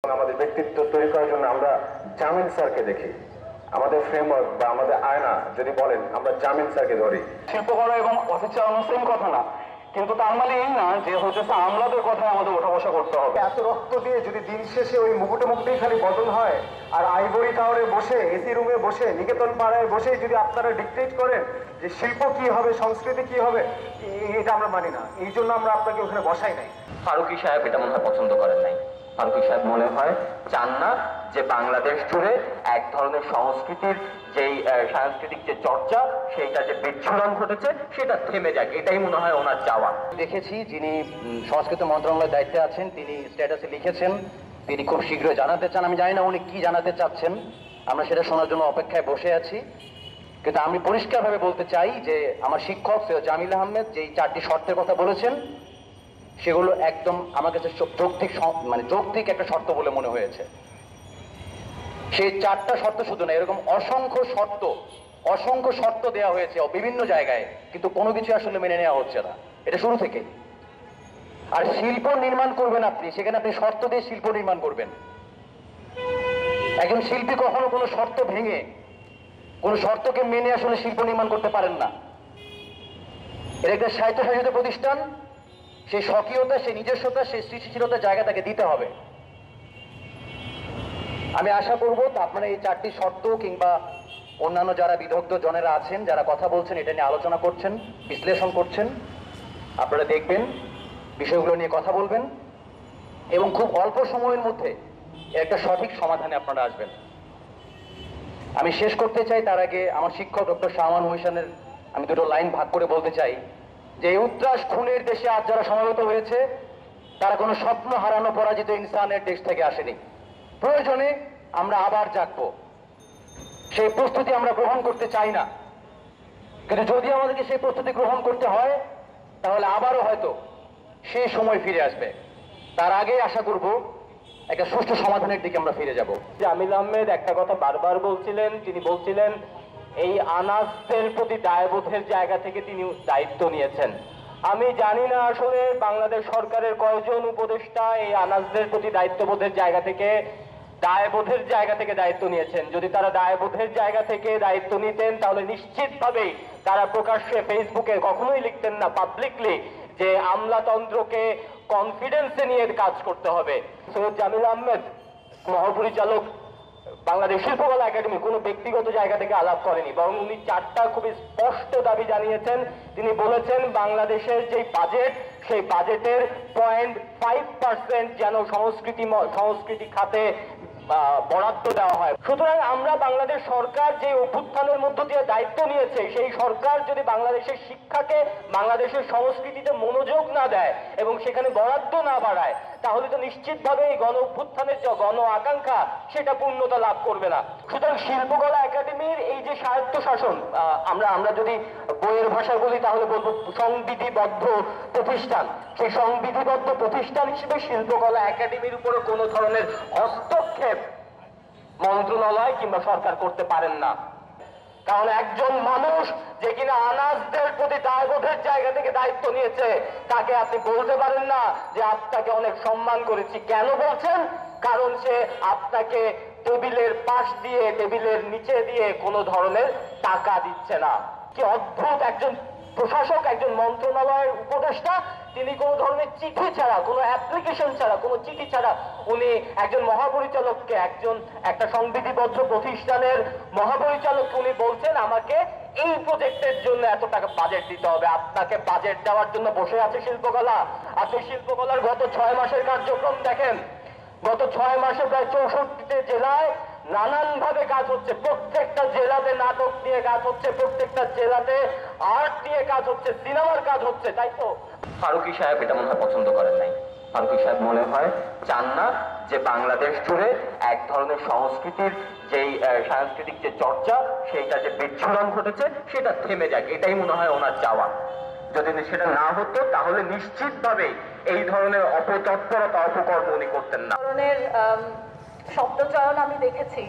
আমাদের ব্যক্তিত্ব তৈরি করার জন্য আমরা জামিল স্যারকে দেখি। আমাদের ফ্রেমওয়ার্ক বা আমাদের আয়না যদি বলেন আমরা জামিল স্যারকে ধরি। শিল্পকলা এবং অফিস চালানো সেম কথা না, কিন্তু তার মানে এই না যে হচ্ছে আমলাদের কথায় আমাদের ওঠা বসা করতে হবে। এত রক্ত দিয়ে যদি দিন শেষে ওই মুকুটেই খালি বদল হয়, আর আইভরি টাওয়ারে বসে এসি রুমে বসে নিকেতন পাড়ায় বসে যদি আপনারা ডিক্টেট করেন যে শিল্প কি হবে, সংস্কৃতি কি হবে, এটা আমরা মানি না। এই জন্য আমরা আপনাকে ওখানে বসাই নাই। ফারুকী সাহেব এটা মনে হয় পছন্দ করেন নাই। ফারুকী সাহেব মনে হয় চান না যে বাংলাদেশ জুড়ে এক ধরনের সংস্কৃতির যেই সাংস্কৃতিক যে চর্চা সেইটা যে বিচ্ছুরণ ঘটেছে সেটা থেমে যাক, এটাই মনে হয় ওনার চাওয়া। দেখেছি যিনি সংস্কৃতি মন্ত্রণালয়ের দায়িত্বে আছেন তিনি স্ট্যাটাসে লিখেছেন তিনি খুব শীঘ্রই জানাতে চান। আমি জানি না উনি কি জানাতে চাচ্ছেন, আমরা সেটা শোনার জন্য অপেক্ষায় বসে আছি। কিন্তু আমি পরিষ্কারভাবে বলতে চাই যে আমার শিক্ষক সৈয়দ জামিল আহমেদ যেই 4টি শর্তের কথা বলেছেন সেগুলো একদম আমার কাছে যৌক্তিক একটা শর্ত বলে মনে হয়েছে। সেই 4টা শর্ত শুধু না, এরকম অসংখ্য শর্ত দেওয়া হয়েছে বিভিন্ন জায়গায়, কিন্তু কোনো কিছু আসলে মেনে নেওয়া হচ্ছে না, এটা শুরু থেকে। আর শিল্প নির্মাণ করবেন আপনি, সেখানে আপনি শর্ত দিয়ে শিল্প নির্মাণ করবেন। একজন শিল্পী কখনো কোনো শর্ত ভেঙে কোনো শর্তকে মেনে আসলে শিল্প নির্মাণ করতে পারেন না। এটা একটা স্বায়ত্তশাসিত প্রতিষ্ঠান, সেই স্বকীয়তা, সেই নিজস্বতা, সেই সৃষ্টিশীলতার জায়গা তাকে দিতে হবে। আমি আশা করব আপনারা এই 4টি শর্ত কিংবা অন্যান্য যারা বিদগ্ধ জনেরা আছেন যারা কথা বলছেন এটা নিয়ে আলোচনা করছেন, বিশ্লেষণ করছেন, আপনারা দেখবেন, বিষয়গুলো নিয়ে কথা বলবেন এবং খুব অল্প সময়ের মধ্যে একটা সঠিক সমাধানে আপনারা আসবেন। আমি শেষ করতে চাই তার আগে আমার শিক্ষক ডক্টর শাহমান মহিশানের আমি দুটো লাইন ভাগ করে বলতে চাই যে উত্রাস খুনের দেশে আজ যারা সমবেত হয়েছে তারা কোনো স্বপ্ন হারানো পরাজিত ইনসানের দেশ থেকে আসেনি। প্রয়োজনে আমরা আবার জাগবো, সেই প্রস্তুতি আমরা গ্রহণ করতে চাই না, কিন্তু যদি আমাদেরকে সেই প্রস্তুতি গ্রহণ করতে হয় তাহলে আবারও হয়তো সেই সময় ফিরে আসবে। তার আগে আশা করব একটা সুষ্ঠু সমাধানের দিকে আমরা ফিরে যাব। জামিল আহমেদ একটা কথা বারবার বলছিলেন, তিনি বলছিলেন এই আনাজদের প্রতি দায়বোধের জায়গা থেকে তিনি দায়িত্ব নিয়েছেন। আমি জানি না আসলে বাংলাদেশ সরকারের কয়জন উপদেষ্টা এই আনাজদের প্রতি দায়িত্ববোধের জায়গা থেকে দায়িত্ব নিয়েছেন। যদি তারা দায়বোধের জায়গা থেকে দায়িত্ব নিতেন তাহলে নিশ্চিতভাবেই তারা প্রকাশ্যে ফেসবুকে কখনোই লিখতেন না পাবলিকলি যে আমলাতন্ত্রকে কনফিডেন্সে নিয়ে কাজ করতে হবে। সৈয়দ জামিল আহমেদ মহাপরিচালক বাংলাদেশ শিল্পকলা একাডেমি কোনো ব্যক্তিগত জায়গা থেকে আলাপ করেনি, বরং উনি 4টা খুবই স্পষ্ট দাবি জানিয়েছেন। তিনি বলেছেন বাংলাদেশের যে বাজেট সেই বাজেটের 0.5% যেন সংস্কৃতি খাতে বরাদ্দ দেওয়া হয়। সুতরাং আমরা বাংলাদেশ সরকার যে অভ্যুত্থানের মধ্য দিয়ে দায়িত্ব নিয়েছে সেই সরকার যদি বাংলাদেশের শিক্ষাকে, বাংলাদেশের সংস্কৃতিতে মনোযোগ না দেয় এবং সেখানে বরাদ্দ না বাড়ায় তাহলে তো নিশ্চিতভাবে এই গণ অভ্যুত্থানের যে গণ আকাঙ্ক্ষা সেটা পূর্ণতা লাভ করবে না। সুতরাং শিল্পকলা একাডেমির এই যে স্বায়ত্তশাসন, আমরা যদি বইয়ের ভাষা বলি তাহলে বলবো সংবিধিবদ্ধ প্রতিষ্ঠান, সেই সংবিধিবদ্ধ প্রতিষ্ঠান হিসেবে শিল্পকলা একাডেমির উপরে কোনো ধরনের হস্তক্ষেপ মন্ত্রণালয় কিংবা সরকার করতে পারেন না। কারণ একজন মানুষ যে কিনা আনাজদের প্রতি দায়বোধের জায়গা থেকে দায়িত্ব নিয়েছে তাকে আপনি বলতে পারেন না যে আপনাকে অনেক সম্মান করেছি। কেন বলছেন? কারণ সে আপনাকে টেবিলের পাশ দিয়ে, টেবিলের নিচে দিয়ে কোনো ধরনের টাকা দিচ্ছে না। কি অদ্ভুত একজন প্রশাসক, একজন মন্ত্রণালয়ের উপদেষ্টা, তিনি কোনো ধরনের চিঠি ছাড়া, কোনো অ্যাপ্লিকেশন ছাড়া, কোনো চিঠি ছাড়া উনি একজন মহাপরিচালককে, একটা সংবিধিবদ্ধ প্রতিষ্ঠানের মহাপরিচালককে উনি বলছেন আমাকে এই প্রজেক্টের জন্য এত টাকা বাজেট দিতে হবে। আপনাকে বাজেট দেওয়ার জন্য বসে আছে শিল্পকলা। আপনি শিল্পকলার গত 6 মাসের কার্যক্রম দেখেন। গত 6 মাসে প্রায় 64টি জেলায় নানানভাবে কাজ হচ্ছে। প্রত্যেকটা জেলাতে নাটক নিয়ে কাজ হচ্ছে, প্রত্যেকটা জেলাতে আর্ট নিয়ে কাজ হচ্ছে, সিনেমার কাজ হচ্ছে, তাই তো? ফারুকী সাহেব এটা মনে হয় পছন্দ করেন নাই। ফারুকী সাহেব মনে হয় চান না যে বাংলাদেশ জুড়ে এক ধরনের সংস্কৃতির যেই সাংস্কৃতিক যে চর্চা সেইটা যে বিচ্ছুরণ ঘটেছে সেটা থেমে যাক, এটাই মনে হয় ওনার চাওয়া। যদি সেটা না হতো তাহলে নিশ্চিতভাবে এই ধরনের অপতৎপরতা, অপকর্ম উনি করতেন না। ধরনের শব্দচয়ন আমি দেখেছি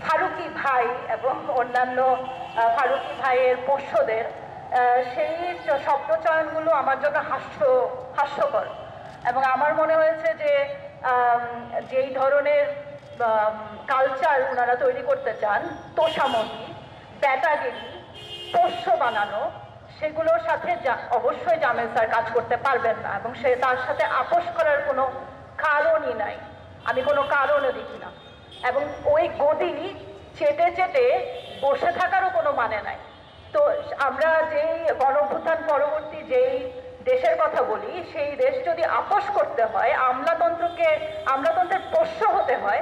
ফারুকী ভাই এবং অন্যান্য ফারুকী ভাইয়ের পোষ্যদের, সেই শব্দচয়নগুলো আমার জন্য হাস্যকর এবং আমার মনে হয়েছে যে যেই ধরনের কালচার ওনারা তৈরি করতে চান, তোষামতি, ব্যাটাগিরি, পোষ্য বানানো, সেগুলোর সাথে অবশ্যই জামিল স্যার কাজ করতে পারবেন না, এবং সে তার সাথে আপোষ করার কোনো কারণই নাই, আমি কোনো কারণও দেখি না। এবং ওই গদি চেটে চেটে বসে থাকারও কোনো মানে নাই। তো আমরা যেই গণঅভ্যুত্থান পরবর্তী যেই দেশের কথা বলি, সেই দেশ যদি আপোষ করতে হয়, আমলাতন্ত্রের পোষ্য হতে হয়,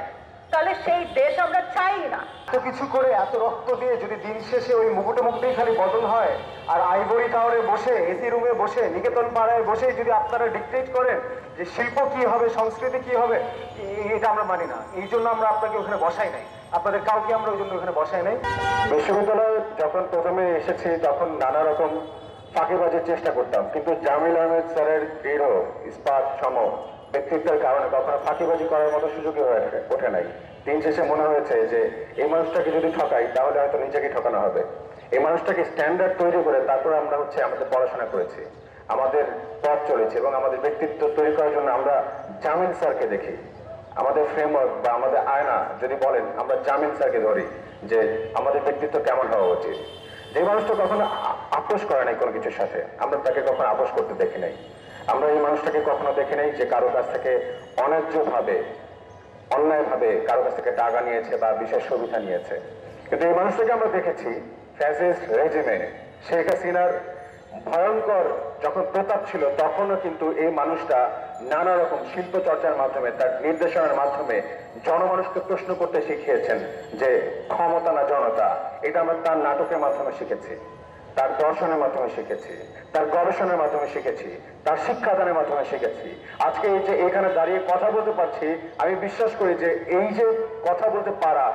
তাহলে সেই দেশ আমরা চাই না। এত কিছু করে এত রক্ত দিয়ে যদি দিন শেষে ওই মুকুটেই খালি বদল হয়, আর আইভরি টাওয়ারে বসে, এসি রুমে বসে, নিকেতন পাড়ায় বসে যদি আপনারা ডিক্টেট করেন যে শিল্প কি হবে, সংস্কৃতি কি হবে, এটা আমরা মানি না। এই জন্য আমরা আপনাকে ওখানে বসাই নাই, আপনাদের কাউকে আমরা ওই জন্য ওখানে বসাই নাই। বিশ্ববিদ্যালয়ে যখন প্রথমে এসেছি তখন নানা রকম ফাঁকিবাজির চেষ্টা করতাম, কিন্তু জামিল আহমেদ স্যারের দৃঢ় ইস্পাত সম ব্যক্তিত্বের কারণে কখনো ফাঁকিবাজি করার মতো সুযোগই হয়ে ওঠে নাই। দিন শেষে মনে হয়েছে যে এই মানুষটাকে যদি ঠকাই তাহলে হয়তো নিজেকে ঠকানো হবে। এই মানুষটাকে স্ট্যান্ডার্ড তৈরি করে তারপরে আমরা আমাদের পড়াশোনা করেছি, আমাদের পথ চলেছে, এবং আমাদের ব্যক্তিত্ব তৈরি করার জন্য আমরা জামিল স্যারকে দেখি। আমাদের ফ্রেমওয়ার্ক বা আমাদের আয়না যদি বলেন, আমরা জামিল স্যারকে ধরি যে আমাদের ব্যক্তিত্ব কেমন হওয়া উচিত। যে মানুষটা কখনো আপোষ করে নাই কোনো কিছুর সাথে, আমরা তাকে কখনো আপোষ করতে দেখি নাই। আমরা এই মানুষটাকে কখনো দেখি নাই যে কারো কাছ থেকে অন্যায্যভাবে, অন্যায়ভাবে কারো কাছ থেকে টাকা নিয়েছে বা বিশেষ সুবিধা নিয়েছে। কিন্তু এই মানুষটাকে আমরা দেখেছি ফ্যাসিস্ট রেজিমে, শেখ হাসিনার ভয়ঙ্কর যখন প্রতাপ ছিল, তখনও কিন্তু এই মানুষটা নানা রকম শিল্প চর্চার মাধ্যমে, তার নির্দেশনার মাধ্যমে জনমানুষকে প্রশ্ন করতে শিখিয়েছেন যে ক্ষমতা না জনতা। এটা আমরা তার নাটকের মাধ্যমে শিখেছি, তার দর্শনের মাধ্যমে শিখেছি, তার গবেষণার মাধ্যমে শিখেছি, তার শিক্ষাদানের মাধ্যমে শিখেছি। আজকে এই যে এখানে দাঁড়িয়ে কথা বলতে পারছি, আমি বিশ্বাস করি যে এই যে কথা বলতে পারা,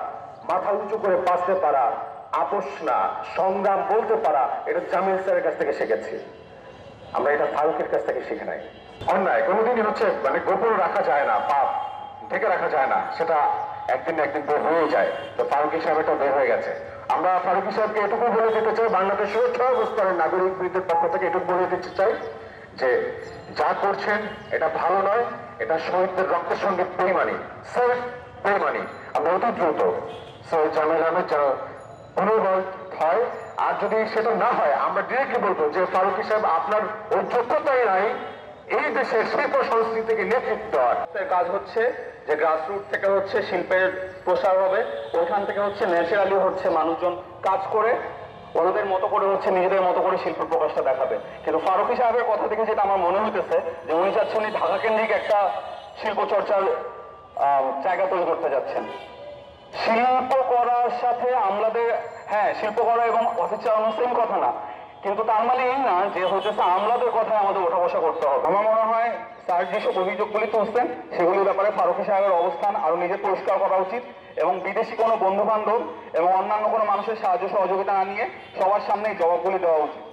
মাথা উঁচু করে বাঁচতে পারা, আপোষ না, সংগ্রাম বলতে পারা, এটা জামিল স্যারের কাছ থেকে শিখেছি। আমরা এটা ফারুকের কাছ থেকে শিখে নাই। অন্যায় কোনোদিনই মানে গোপন রাখা যায় না, পাপ ঢেকে রাখা যায় না, সেটা একদিন না একদিন বের হয়ে যায়। তো ফারুকী সাহেবটা বের হয়ে গেছে। আমরা ফারুকী সাহেবকে এটুকু বলে দিতে চাই, বাংলাদেশের সব স্তরের নাগরিকদের পক্ষ থেকে এটুকু বলে দিতে চাই যে যা করছেন এটা ভালো নয়, এটা শহীদদের রক্তের সঙ্গে বেইমানি, সেলফ বেইমানি। আমরা অতি দ্রুত সৈয়দ জামিল আহমেদ যেন পুনর্বল হয়, আর যদি সেটা না হয় আমরা ডিরেক্টলি বলবো যে ফারুকী সাহেব আপনার ওই যোগ্যতাই নাই এই দেশের শিল্প সংস্কৃতিকে নেতৃত্ব দেওয়ার। কাজ হচ্ছে যে গ্রাসরুট থেকে শিল্পের প্রসার হবে, ওইখান থেকে ন্যাচারালি মানুষজন কাজ করে ওনাদের মতো করে নিজেদের মতো করে শিল্প প্রকাশটা দেখাবে। কিন্তু ফারুকী সাহেবের কথা থেকে যেটা আমার মনে হইতেছে যে উনি চাচ্ছেন উনি ঢাকা কেন্দ্রিক একটা শিল্প চর্চার জায়গা তৈরি করতে যাচ্ছেন। শিল্প করার সাথে আমলাদের, হ্যাঁ শিল্প করা এবং অফিস চালানো সেম কথা না, কিন্তু তার মানে এই না যে আমলাদের কথায় আমাদের ওঠা বসা করতে হবে। আমার মনে হয় স্যার যেসব অভিযোগগুলি তুলছেন সেগুলির ব্যাপারে ফারুকী সাহেবের অবস্থান আরো নিজে পরিষ্কার করা উচিত, এবং বিদেশি কোনো বন্ধু বান্ধব এবং অন্যান্য কোনো মানুষের সাহায্য সহযোগিতা না নিয়ে সবার সামনেই জবাবগুলি দেওয়া উচিত।